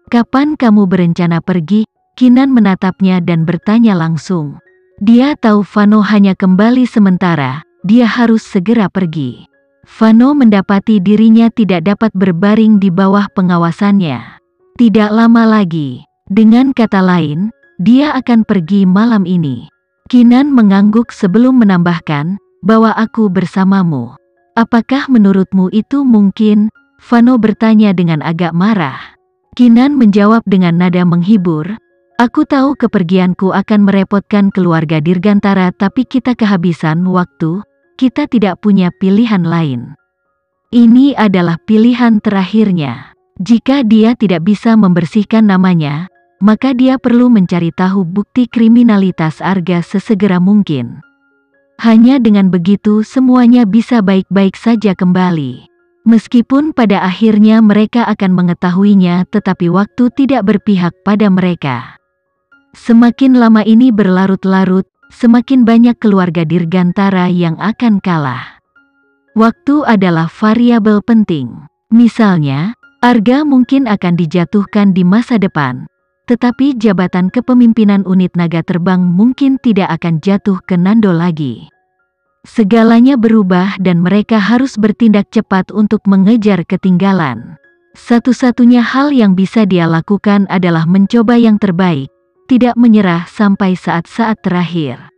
Kapan kamu berencana pergi? Kinan menatapnya dan bertanya langsung. Dia tahu Vano hanya kembali sementara, dia harus segera pergi. Vano mendapati dirinya tidak dapat berbaring di bawah pengawasannya. Tidak lama lagi. Dengan kata lain, dia akan pergi malam ini. Kinan mengangguk sebelum menambahkan, "Bawa aku bersamamu. Apakah menurutmu itu mungkin?" Vano bertanya dengan agak marah. Kinan menjawab dengan nada menghibur, "Aku tahu kepergianku akan merepotkan keluarga Dirgantara, tapi kita kehabisan waktu, kita tidak punya pilihan lain. Ini adalah pilihan terakhirnya. Jika dia tidak bisa membersihkan namanya, maka dia perlu mencari tahu bukti kriminalitas Arga sesegera mungkin. Hanya dengan begitu semuanya bisa baik-baik saja kembali. Meskipun pada akhirnya mereka akan mengetahuinya, tetapi waktu tidak berpihak pada mereka. Semakin lama ini berlarut-larut, semakin banyak keluarga Dirgantara yang akan kalah. Waktu adalah variabel penting. Misalnya, Arga mungkin akan dijatuhkan di masa depan, tetapi jabatan kepemimpinan unit naga terbang mungkin tidak akan jatuh ke Nando lagi. Segalanya berubah dan mereka harus bertindak cepat untuk mengejar ketinggalan. Satu-satunya hal yang bisa dia lakukan adalah mencoba yang terbaik, tidak menyerah sampai saat-saat terakhir.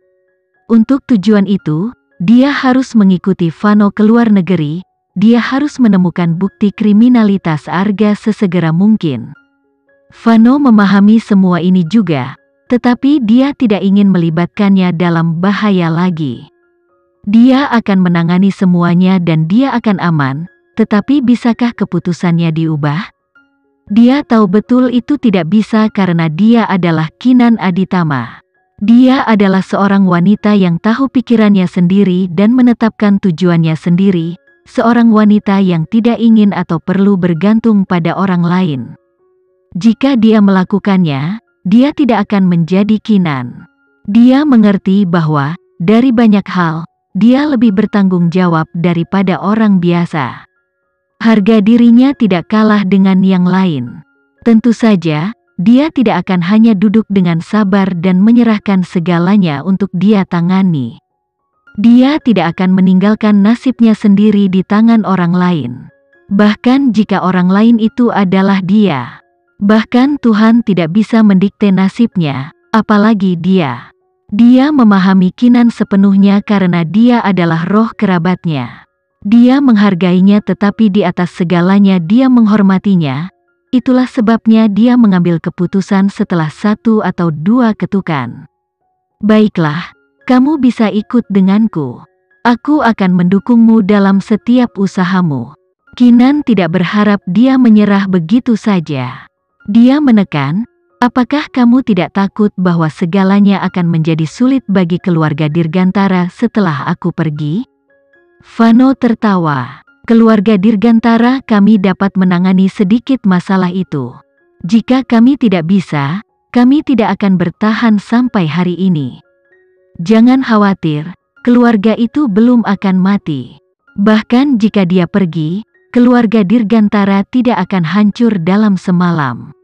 Untuk tujuan itu, dia harus mengikuti Vano ke luar negeri. Dia harus menemukan bukti kriminalitas Arga sesegera mungkin. Vano memahami semua ini juga, tetapi dia tidak ingin melibatkannya dalam bahaya lagi. Dia akan menangani semuanya dan dia akan aman, tetapi bisakah keputusannya diubah? Dia tahu betul itu tidak bisa karena dia adalah Kinan Aditama. Dia adalah seorang wanita yang tahu pikirannya sendiri dan menetapkan tujuannya sendiri. Seorang wanita yang tidak ingin atau perlu bergantung pada orang lain. Jika dia melakukannya, dia tidak akan menjadi Kinan. Dia mengerti bahwa, dari banyak hal, dia lebih bertanggung jawab daripada orang biasa. Harga dirinya tidak kalah dengan yang lain. Tentu saja, dia tidak akan hanya duduk dengan sabar dan menyerahkan segalanya untuk dia tangani. Dia tidak akan meninggalkan nasibnya sendiri di tangan orang lain. Bahkan jika orang lain itu adalah dia. Bahkan Tuhan tidak bisa mendikte nasibnya, apalagi dia. Dia memahami Kinan sepenuhnya karena dia adalah roh kerabatnya. Dia menghargainya, tetapi di atas segalanya dia menghormatinya. Itulah sebabnya dia mengambil keputusan setelah 1 atau 2 ketukan. "Baiklah. Kamu bisa ikut denganku. Aku akan mendukungmu dalam setiap usahamu." Kinan tidak berharap dia menyerah begitu saja. Dia menekan, "Apakah kamu tidak takut bahwa segalanya akan menjadi sulit bagi keluarga Dirgantara setelah aku pergi?" Vano tertawa. "Keluarga Dirgantara kami dapat menangani sedikit masalah itu. Jika kami tidak bisa, kami tidak akan bertahan sampai hari ini. Jangan khawatir, keluarga itu belum akan mati. Bahkan jika dia pergi, keluarga Dirgantara tidak akan hancur dalam semalam.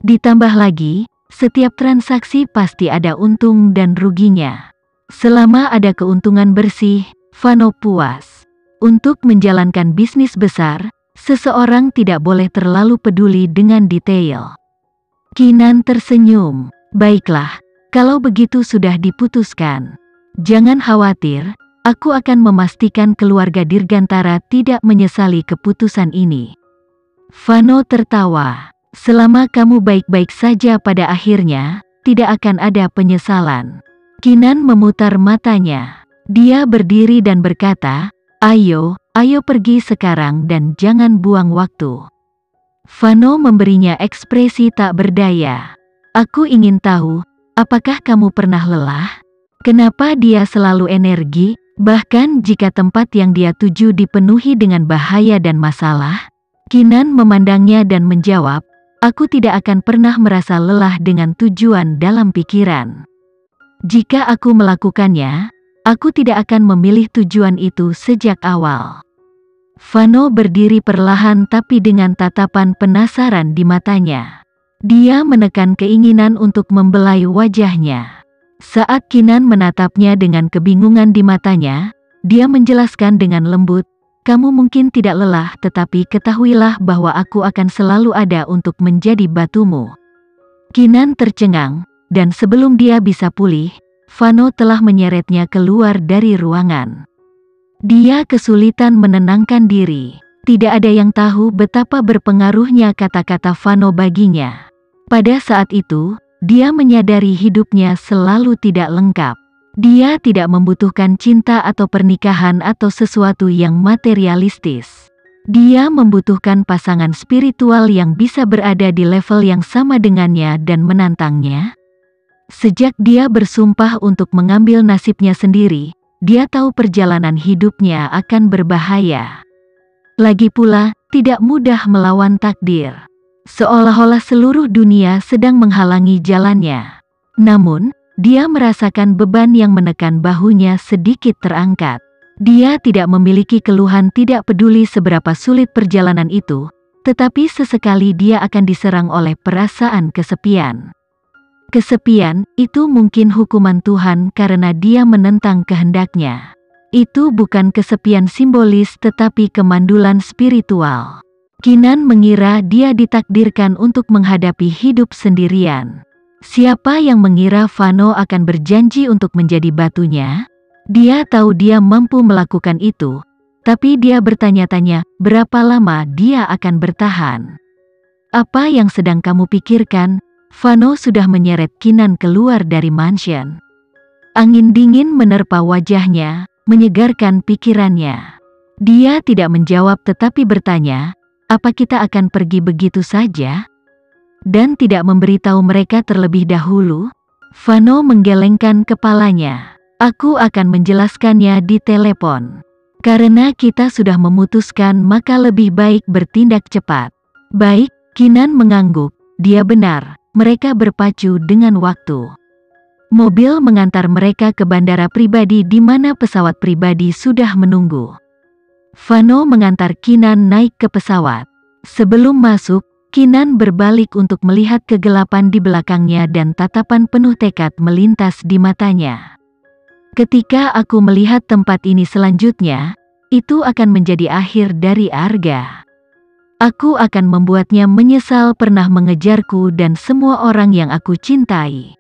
Ditambah lagi, setiap transaksi pasti ada untung dan ruginya. Selama ada keuntungan bersih, Vano puas. Untuk menjalankan bisnis besar, seseorang tidak boleh terlalu peduli dengan detail." Kinan tersenyum. "Baiklah. Kalau begitu sudah diputuskan. Jangan khawatir, aku akan memastikan keluarga Dirgantara tidak menyesali keputusan ini." Vano tertawa. "Selama kamu baik-baik saja pada akhirnya, tidak akan ada penyesalan." Kinan memutar matanya. Dia berdiri dan berkata, Ayo pergi sekarang dan jangan buang waktu." Vano memberinya ekspresi tak berdaya. "Aku ingin tahu, apakah kamu pernah lelah? Kenapa dia selalu energi, bahkan jika tempat yang dia tuju dipenuhi dengan bahaya dan masalah?" Kinan memandangnya dan menjawab, "Aku tidak akan pernah merasa lelah dengan tujuan dalam pikiran. Jika aku melakukannya, aku tidak akan memilih tujuan itu sejak awal." Vano berdiri perlahan tapi dengan tatapan penasaran di matanya. Dia menekan keinginan untuk membelai wajahnya. Saat Kinan menatapnya dengan kebingungan di matanya, dia menjelaskan dengan lembut, "Kamu mungkin tidak lelah, tetapi ketahuilah bahwa aku akan selalu ada untuk menjadi batumu." Kinan tercengang, dan sebelum dia bisa pulih, Vano telah menyeretnya keluar dari ruangan. Dia kesulitan menenangkan diri. Tidak ada yang tahu betapa berpengaruhnya kata-kata Vano baginya. Pada saat itu, dia menyadari hidupnya selalu tidak lengkap. Dia tidak membutuhkan cinta atau pernikahan atau sesuatu yang materialistis. Dia membutuhkan pasangan spiritual yang bisa berada di level yang sama dengannya dan menantangnya. Sejak dia bersumpah untuk mengambil nasibnya sendiri, dia tahu perjalanan hidupnya akan berbahaya. Lagi pula, tidak mudah melawan takdir. Seolah-olah seluruh dunia sedang menghalangi jalannya. Namun, dia merasakan beban yang menekan bahunya sedikit terangkat. Dia tidak memiliki keluhan, tidak peduli seberapa sulit perjalanan itu, tetapi sesekali dia akan diserang oleh perasaan kesepian. Kesepian itu mungkin hukuman Tuhan karena dia menentang kehendaknya. Itu bukan kesepian simbolis tetapi kemandulan spiritual. Kinan mengira dia ditakdirkan untuk menghadapi hidup sendirian. Siapa yang mengira Vano akan berjanji untuk menjadi batunya? Dia tahu dia mampu melakukan itu, tapi dia bertanya-tanya, berapa lama dia akan bertahan? Apa yang sedang kamu pikirkan? Vano sudah menyeret Kinan keluar dari mansion. Angin dingin menerpa wajahnya, menyegarkan pikirannya. Dia tidak menjawab tetapi bertanya, "Apa kita akan pergi begitu saja?" Dan tidak memberitahu mereka terlebih dahulu. Vano menggelengkan kepalanya. "Aku akan menjelaskannya di telepon. Karena kita sudah memutuskan, maka lebih baik bertindak cepat." "Baik," Kinan mengangguk. Dia benar, mereka berpacu dengan waktu. Mobil mengantar mereka ke bandara pribadi di mana pesawat pribadi sudah menunggu. Vano mengantar Kinan naik ke pesawat. Sebelum masuk, Kinan berbalik untuk melihat kegelapan di belakangnya dan tatapan penuh tekad melintas di matanya. "Ketika aku melihat tempat ini selanjutnya, itu akan menjadi akhir dari Arga. Aku akan membuatnya menyesal pernah mengejarku dan semua orang yang aku cintai."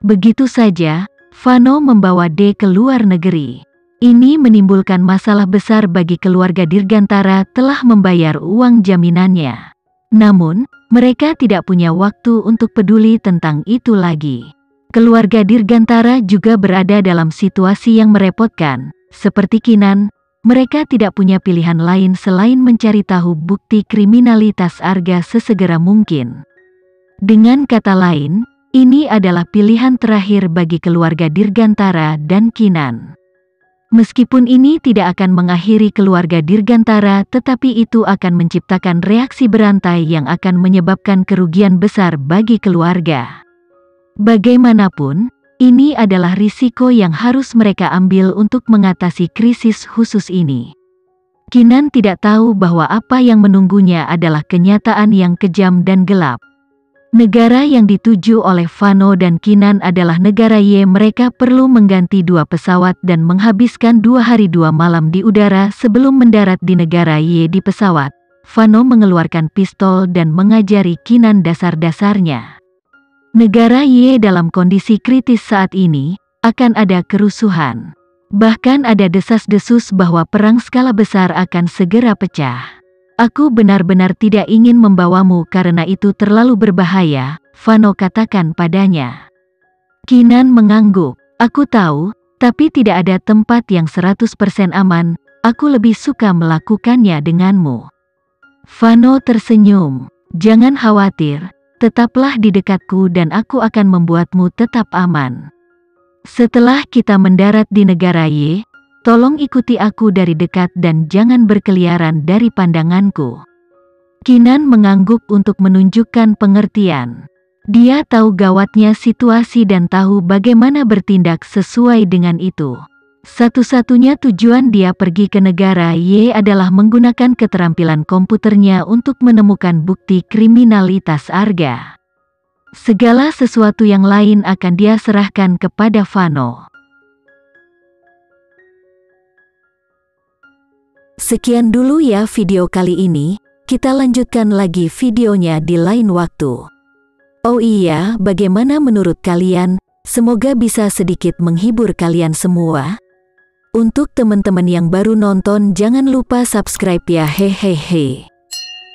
Begitu saja, Vano membawa D ke luar negeri. Ini menimbulkan masalah besar bagi keluarga Dirgantara telah membayar uang jaminannya. Namun, mereka tidak punya waktu untuk peduli tentang itu lagi. Keluarga Dirgantara juga berada dalam situasi yang merepotkan. Seperti Kinan, mereka tidak punya pilihan lain selain mencari tahu bukti kriminalitas Arga sesegera mungkin. Dengan kata lain, ini adalah pilihan terakhir bagi keluarga Dirgantara dan Kinan. Meskipun ini tidak akan mengakhiri keluarga Dirgantara, tetapi itu akan menciptakan reaksi berantai yang akan menyebabkan kerugian besar bagi keluarga. Bagaimanapun, ini adalah risiko yang harus mereka ambil untuk mengatasi krisis khusus ini. Kinan tidak tahu bahwa apa yang menunggunya adalah kenyataan yang kejam dan gelap. Negara yang dituju oleh Vano dan Kinan adalah negara Y. Mereka perlu mengganti 2 pesawat dan menghabiskan 2 hari 2 malam di udara sebelum mendarat di negara Y. Di pesawat, Vano mengeluarkan pistol dan mengajari Kinan dasar-dasarnya. Negara Y dalam kondisi kritis saat ini, akan ada kerusuhan. Bahkan ada desas-desus bahwa perang skala besar akan segera pecah. "Aku benar-benar tidak ingin membawamu karena itu terlalu berbahaya," Vano katakan padanya. Kinan mengangguk. "Aku tahu, tapi tidak ada tempat yang 100% aman, aku lebih suka melakukannya denganmu." Vano tersenyum. "Jangan khawatir, tetaplah di dekatku dan aku akan membuatmu tetap aman. Setelah kita mendarat di negara Y, tolong ikuti aku dari dekat dan jangan berkeliaran dari pandanganku." Kinan mengangguk untuk menunjukkan pengertian. Dia tahu gawatnya situasi dan tahu bagaimana bertindak sesuai dengan itu. Satu-satunya tujuan dia pergi ke negara Y adalah menggunakan keterampilan komputernya untuk menemukan bukti kriminalitas Arga. Segala sesuatu yang lain akan dia serahkan kepada Vano. Sekian dulu ya video kali ini, kita lanjutkan lagi videonya di lain waktu. Oh iya, bagaimana menurut kalian? Semoga bisa sedikit menghibur kalian semua. Untuk teman-teman yang baru nonton, jangan lupa subscribe ya, hehehe.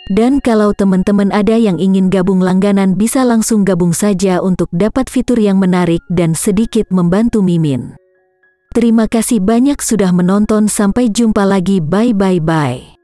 Dan kalau teman-teman ada yang ingin gabung langganan, bisa langsung gabung saja untuk dapat fitur yang menarik dan sedikit membantu Mimin. Terima kasih banyak sudah menonton, sampai jumpa lagi, bye bye bye.